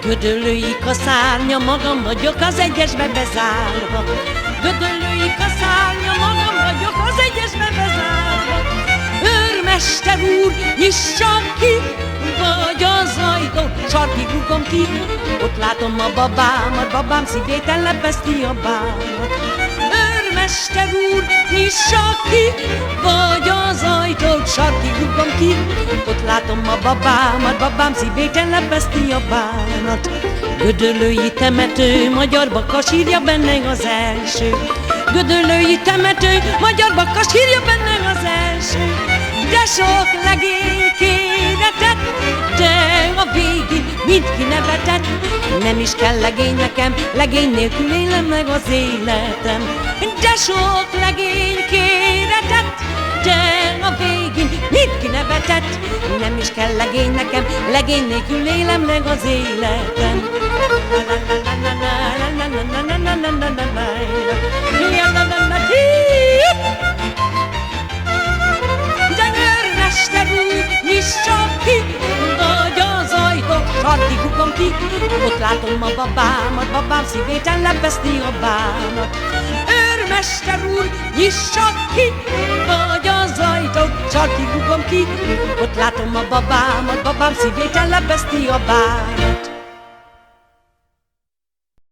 Gödöllőik a szárnya, magam vagyok az egyesbe bezárva. Gödöllőik a szárnya, magam vagyok az egyesbe bezárva. Őrmester úr, nyissa ki, vagy az ajtó, sarkig rúgom ki. Ott látom a babámat, babám szívét ellepeszti a bánat. Őrmester úr, nyissa ki, vagy az ajtót, sarkig rúgom ki. Ott látom a babámat, babám szívét ellepeszti a bánat. Gödöllői temető, magyar baka sírja benne az első. Gödöllői temető, magyar baka sírja benne az első. De sok legény kéretett, de a végén mind kinevetett. Nem is kell legény nekem, legény nélkül élem meg az életem. De sok legény kéretett, de a végén mind kinevetett. Nem is kell legény nekem, legény nélkül élem meg az életem. Nyissa ki, vagy az ajtó, sarkig rúgom ki. Ott látom a babámat, babám szívét ellepeszti a bánat. Őrmester úr, nyissa ki, vagy az ajtó, sarkig rúgom ki. Ott látom a babámat, babám szívét ellepeszti a bánat.